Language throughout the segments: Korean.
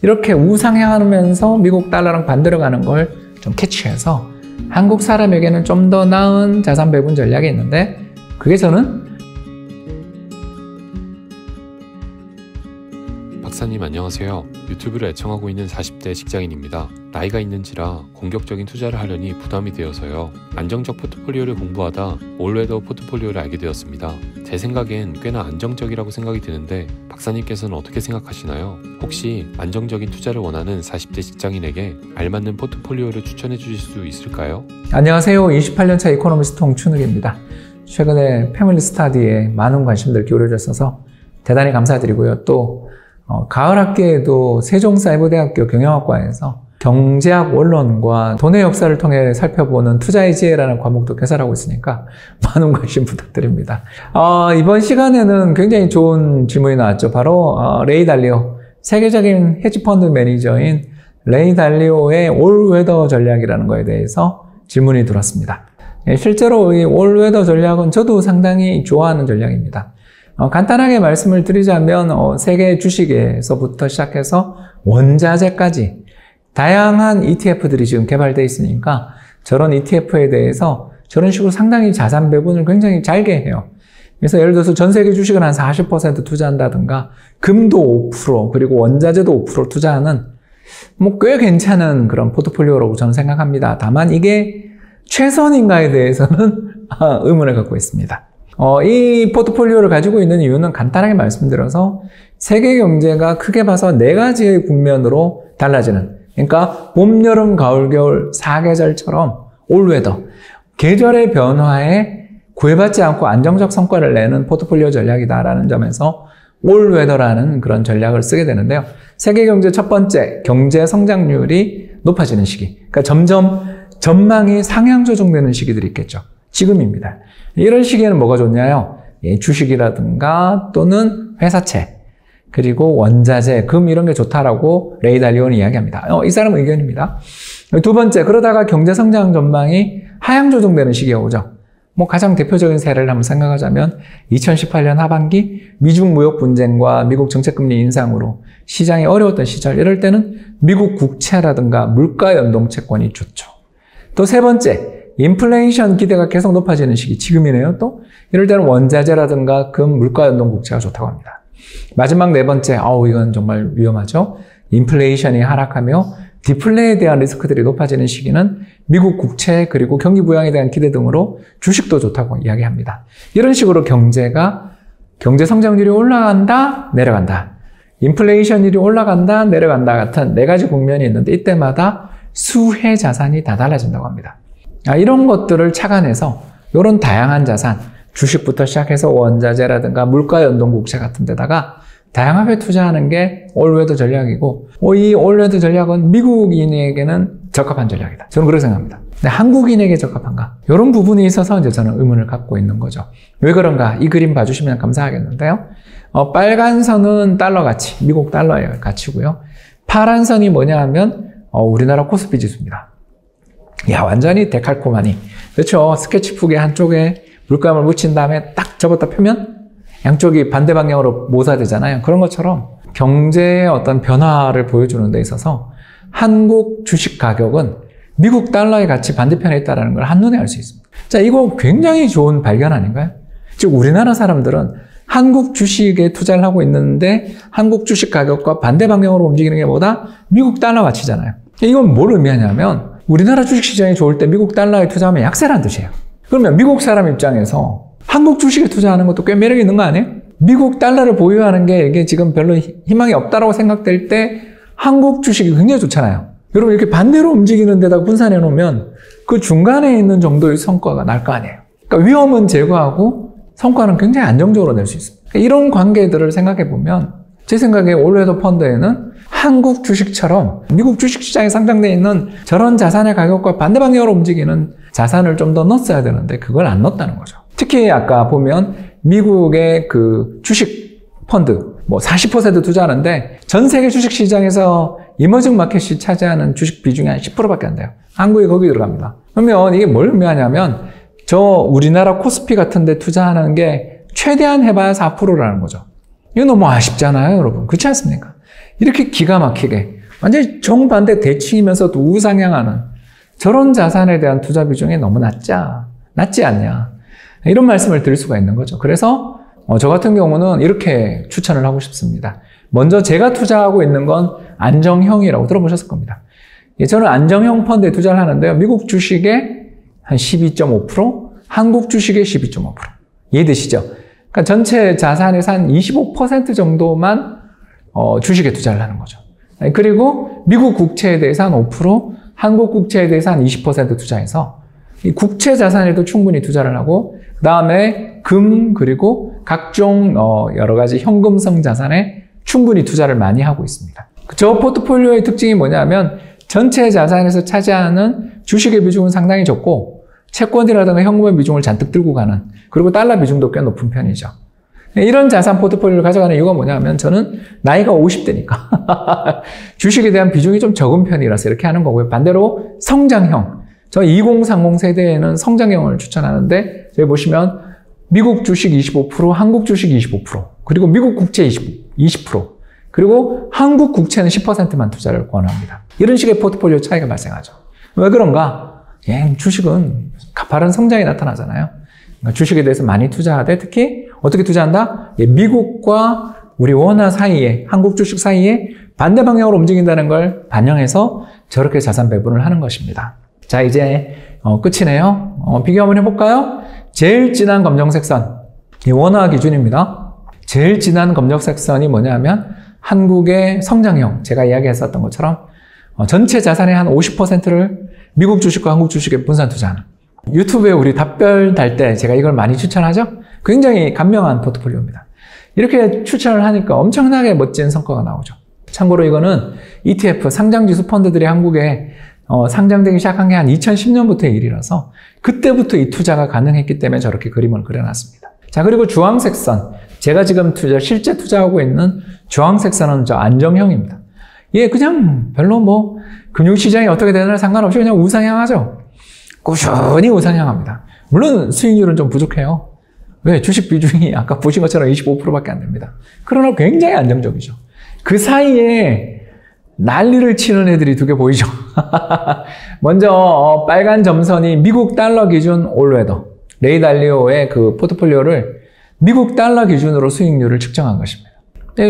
이렇게 우상향하면서 미국 달러랑 반대로 가는 걸 좀 캐치해서 한국 사람에게는 좀 더 나은 자산 배분 전략이 있는데, 그게 저는 박사님 안녕하세요. 유튜브를 애청하고 있는 40대 직장인입니다. 나이가 있는지라 공격적인 투자를 하려니 부담이 되어서요. 안정적 포트폴리오를 공부하다 올웨더 포트폴리오를 알게 되었습니다. 제 생각엔 꽤나 안정적이라고 생각이 드는데 박사님께서는 어떻게 생각하시나요? 혹시 안정적인 투자를 원하는 40대 직장인에게 알맞는 포트폴리오를 추천해 주실 수 있을까요? 안녕하세요. 28년차 이코노미스트 홍춘욱입니다. 최근에 패밀리 스터디에 많은 관심들 기울여주셔서 대단히 감사드리고요. 또 가을 학기에도 세종사이버대학교 경영학과에서 경제학 원론과 돈의 역사를 통해 살펴보는 투자의 지혜라는 과목도 개설하고 있으니까 많은 관심 부탁드립니다. 이번 시간에는 굉장히 좋은 질문이 나왔죠. 바로 레이 달리오, 세계적인 헤지펀드 매니저인 레이 달리오의 올웨더 전략이라는 거에 대해서 질문이 들었습니다. 실제로 이 올웨더 전략은 저도 상당히 좋아하는 전략입니다. 간단하게 말씀을 드리자면 세계 주식에서부터 시작해서 원자재까지 다양한 ETF들이 지금 개발되어 있으니까 저런 ETF에 대해서 저런 식으로 상당히 자산 배분을 굉장히 잘게 해요. 그래서 예를 들어서 전 세계 주식을 한 40% 투자한다든가 금도 5% 그리고 원자재도 5% 투자하는 꽤 괜찮은 그런 포트폴리오라고 저는 생각합니다. 다만 이게 최선인가에 대해서는 의문을 갖고 있습니다. 이 포트폴리오를 가지고 있는 이유는 간단하게 말씀드려서 세계 경제가 크게 봐서 4가지의 국면으로 달라지는, 그러니까 봄, 여름, 가을, 겨울 4계절처럼 올웨더, 계절의 변화에 구애받지 않고 안정적 성과를 내는 포트폴리오 전략이다라는 점에서 올웨더라는 그런 전략을 쓰게 되는데요. 세계 경제 첫 번째, 경제 성장률이 높아지는 시기, 그러니까 점점 전망이 상향 조정되는 시기들이 있겠죠. 지금입니다. 이런 시기에는 뭐가 좋냐요? 주식이라든가 또는 회사채, 그리고 원자재, 금 이런 게 좋다라고 레이 달리오는 이야기합니다. 이 사람 의견입니다. 두 번째, 그러다가 경제 성장 전망이 하향 조정되는 시기가 오죠. 가장 대표적인 사례를 한번 생각하자면 2018년 하반기 미중 무역 분쟁과 미국 정책금리 인상으로 시장이 어려웠던 시절, 이럴 때는 미국 국채라든가 물가 연동 채권이 좋죠. 또 세 번째, 인플레이션 기대가 계속 높아지는 시기, 지금이네요. 또 이럴 때는 원자재라든가 금, 물가 연동 국채가 좋다고 합니다. 마지막 네 번째, 이건 정말 위험하죠. 인플레이션이 하락하며 디플레에 대한 리스크들이 높아지는 시기는 미국 국채 그리고 경기 부양에 대한 기대 등으로 주식도 좋다고 이야기합니다. 이런 식으로 경제 성장률이 올라간다, 내려간다. 인플레이션율이 올라간다, 내려간다 같은 4가지 국면이 있는데 이때마다 수혜 자산이 다 달라진다고 합니다. 이런 것들을 착안해서 이런 다양한 자산, 주식부터 시작해서 원자재라든가 물가 연동 국채 같은 데다가 다양하게 투자하는 게 올웨더 전략이고, 이 올웨더 전략은 미국인에게는 적합한 전략이다. 저는 그렇게 생각합니다. 근데 한국인에게 적합한가? 이런 부분이 있어서 이제 저는 의문을 갖고 있는 거죠. 왜 그런가? 이 그림 봐주시면 감사하겠는데요. 빨간 선은 달러 가치, 미국 달러의 가치고요. 파란 선이 뭐냐 하면 우리나라 코스피 지수입니다. 완전히 데칼코마니. 그렇죠. 스케치북의 한쪽에 물감을 묻힌 다음에 딱 접었다 펴면 양쪽이 반대 방향으로 모사되잖아요. 그런 것처럼 경제의 어떤 변화를 보여주는 데 있어서 한국 주식 가격은 미국 달러의 가치 반대편에 있다는 걸 한눈에 알 수 있습니다. 자, 이거 굉장히 좋은 발견 아닌가요? 즉, 우리나라 사람들은 한국 주식에 투자를 하고 있는데 한국 주식 가격과 반대 방향으로 움직이는 게 뭐다? 미국 달러 가치잖아요. 이건 뭘 의미하냐면 우리나라 주식시장이 좋을 때 미국 달러에 투자하면 약세라는 뜻이에요. 그러면 미국 사람 입장에서 한국 주식에 투자하는 것도 꽤 매력이 있는 거 아니에요? 미국 달러를 보유하는 게 이게 지금 별로 희망이 없다라고 생각될 때 한국 주식이 굉장히 좋잖아요. 여러분 이렇게 반대로 움직이는 데다 분산해 놓으면 그 중간에 있는 정도의 성과가 날 거 아니에요. 그러니까 위험은 제거하고 성과는 굉장히 안정적으로 낼 수 있습니다. 이런 관계들을 생각해 보면 제 생각에 올웨더 펀드에는 한국 주식처럼 미국 주식시장에 상장되어 있는 저런 자산의 가격과 반대 방향으로 움직이는 자산을 좀 더 넣었어야 되는데 그걸 안 넣었다는 거죠. 특히 아까 보면 미국의 그 주식 펀드 40% 투자하는데 전 세계 주식시장에서 이머징 마켓이 차지하는 주식 비중이 한 10%밖에 안 돼요. 한국이 거기 들어갑니다. 그러면 이게 뭘 의미하냐면 저 우리나라 코스피 같은 데 투자하는 게 최대한 해봐야 4%라는 거죠. 이거 너무 아쉽잖아요, 여러분. 그렇지 않습니까? 이렇게 기가 막히게 완전히 정반대 대칭이면서도 우상향하는 저런 자산에 대한 투자 비중이 너무 낮지 않냐. 이런 말씀을 드릴 수가 있는 거죠. 그래서 저 같은 경우는 이렇게 추천을 하고 싶습니다. 먼저 제가 투자하고 있는 건 안정형이라고 들어보셨을 겁니다. 저는 안정형 펀드에 투자를 하는데요. 미국 주식의 한 12.5%, 한국 주식의 12.5%. 이해되시죠? 그러니까 전체 자산에서 한 25% 정도만 주식에 투자를 하는 거죠. 그리고 미국 국채에 대해서 한 5%, 한국 국채에 대해서 한 20% 투자해서 이 국채 자산에도 충분히 투자를 하고 그 다음에 금 그리고 각종 여러 가지 현금성 자산에 충분히 투자를 많이 하고 있습니다. 저 포트폴리오의 특징이 뭐냐면 전체 자산에서 차지하는 주식의 비중은 상당히 적고 채권이라든가 현금의 비중을 잔뜩 들고 가는 그리고 달러 비중도 꽤 높은 편이죠. 이런 자산 포트폴리오를 가져가는 이유가 뭐냐면 저는 나이가 50대니까 주식에 대한 비중이 좀 적은 편이라서 이렇게 하는 거고요. 반대로 성장형, 저 2030 세대에는 성장형을 추천하는데 여기 보시면 미국 주식 25%, 한국 주식 25%, 그리고 미국 국채 20%, 그리고 한국 국채는 10%만 투자를 권합니다. 이런 식의 포트폴리오 차이가 발생하죠. 왜 그런가? 주식은 가파른 성장이 나타나잖아요. 그러니까 주식에 대해서 많이 투자하되 특히 어떻게 투자한다? 미국과 우리 원화 사이에, 한국 주식 사이에 반대 방향으로 움직인다는 걸 반영해서 저렇게 자산 배분을 하는 것입니다. 자, 이제 끝이네요. 비교 한번 해볼까요? 제일 진한 검정색 선, 이 원화 기준입니다. 제일 진한 검정색 선이 뭐냐면 한국의 성장형, 제가 이야기했었던 것처럼 전체 자산의 한 50%를 미국 주식과 한국 주식에 분산 투자하는. 유튜브에 우리 답변 달 때 제가 이걸 많이 추천하죠? 굉장히 간명한 포트폴리오입니다. 이렇게 추천을 하니까 엄청나게 멋진 성과가 나오죠. 참고로 이거는 ETF, 상장지수 펀드들이 한국에 상장되기 시작한 게 한 2010년부터의 일이라서 그때부터 이 투자가 가능했기 때문에 저렇게 그림을 그려놨습니다. 자, 그리고 주황색 선. 제가 지금 실제 투자하고 있는 주황색 선은 저 안정형입니다. 예, 그냥 별로 금융시장이 어떻게 되느냐 상관없이 그냥 우상향하죠. 꾸준히 우상향합니다. 물론 수익률은 좀 부족해요. 왜? 주식 비중이 아까 보신 것처럼 25%밖에 안 됩니다. 그러나 굉장히 안정적이죠. 그 사이에 난리를 치는 애들이 두 개 보이죠. 먼저 빨간 점선이 미국 달러 기준 올웨더, 레이 달리오의 그 포트폴리오를 미국 달러 기준으로 수익률을 측정한 것입니다.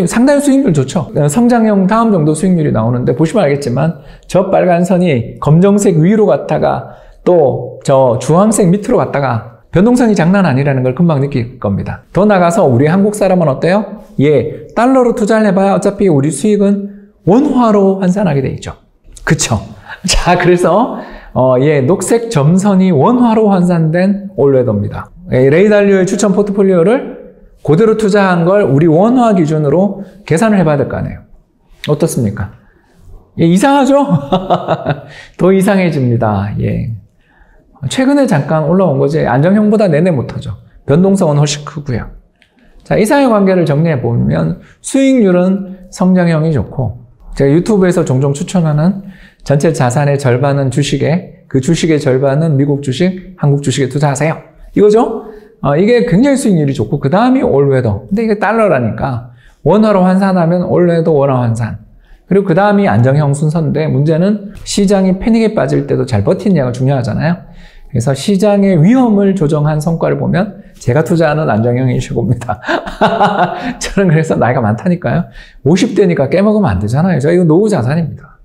상당히 수익률 좋죠. 성장형 다음 정도 수익률이 나오는데 보시면 알겠지만 저 빨간 선이 검정색 위로 갔다가 또 저 주황색 밑으로 갔다가 변동성이 장난 아니라는 걸 금방 느낄 겁니다. 더 나가서 우리 한국 사람은 어때요? 예, 달러로 투자를 해봐야 어차피 우리 수익은 원화로 환산하게 돼 있죠. 그쵸? 자, 그래서 녹색 점선이 원화로 환산된 올웨더입니다. 레이 달리오의 추천 포트폴리오를 그대로 투자한 걸 우리 원화 기준으로 계산을 해봐야 될 거 아니에요. 어떻습니까? 예, 이상하죠? 더 이상해집니다. 예. 최근에 잠깐 올라온 거지 안정형보다 내내 못하죠. 변동성은 훨씬 크고요. 자, 이상의 관계를 정리해 보면 수익률은 성장형이 좋고 제가 유튜브에서 종종 추천하는 전체 자산의 절반은 주식에, 그 주식의 절반은 미국 주식, 한국 주식에 투자하세요. 이거죠? 이게 굉장히 수익률이 좋고 그 다음이 올웨더. 근데 이게 달러라니까 원화로 환산하면 올웨더 원화 환산. 그리고 그 다음이 안정형 순서인데 문제는 시장이 패닉에 빠질 때도 잘 버티느냐가 중요하잖아요. 그래서 시장의 위험을 조정한 성과를 보면 제가 투자하는 안정형이 최고입니다. 저는 그래서 나이가 많다니까요. 50대니까 깨먹으면 안 되잖아요. 저 이거 노후 자산입니다.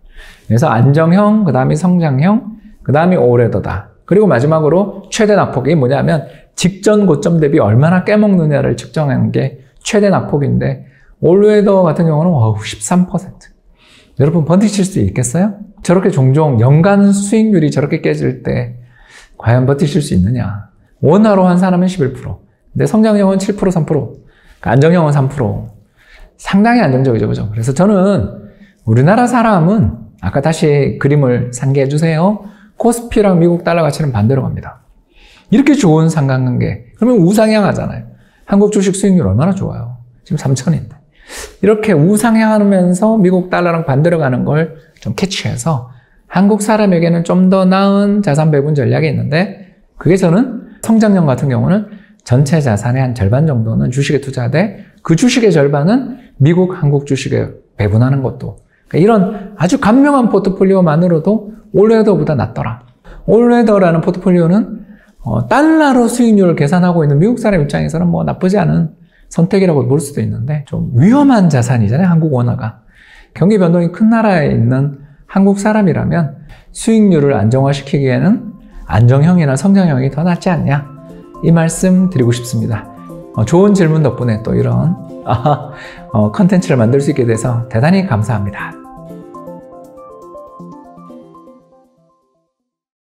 그래서 안정형, 그 다음이 성장형, 그 다음이 올웨더다. 그리고 마지막으로 최대 낙폭이 뭐냐면 직전 고점 대비 얼마나 깨먹느냐를 측정하는 게 최대 낙폭인데 올웨더 같은 경우는 13%. 여러분 버티실 수 있겠어요? 저렇게 종종 연간 수익률이 저렇게 깨질 때 과연 버티실 수 있느냐? 원화로 환산하면 11%. 근데 성장형은 7%, 3%. 안정형은 3%. 상당히 안정적이죠, 그죠? 그래서 저는 우리나라 사람은 아까 다시 그림을 상기해 주세요. 코스피랑 미국 달러 가치는 반대로 갑니다. 이렇게 좋은 상관관계. 그러면 우상향하잖아요. 한국 주식 수익률 얼마나 좋아요. 지금 3,000인데. 이렇게 우상향하면서 미국 달러랑 반대로 가는 걸 좀 캐치해서 한국 사람에게는 좀 더 나은 자산 배분 전략이 있는데 그게 저는 성장형 같은 경우는 전체 자산의 한 절반 정도는 주식에 투자하되 그 주식의 절반은 미국, 한국 주식에 배분하는 것도. 그러니까 이런 아주 간명한 포트폴리오만으로도 올웨더보다 낫더라. 올웨더라는 포트폴리오는 달러로 수익률을 계산하고 있는 미국 사람 입장에서는 뭐 나쁘지 않은 선택이라고 볼 수도 있는데 좀 위험한 자산이잖아요. 한국 원화가. 경기 변동이 큰 나라에 있는 한국 사람이라면 수익률을 안정화시키기에는 안정형이나 성장형이 더 낫지 않냐, 이 말씀 드리고 싶습니다. 좋은 질문 덕분에 또 이런 컨텐츠를 만들 수 있게 돼서 대단히 감사합니다.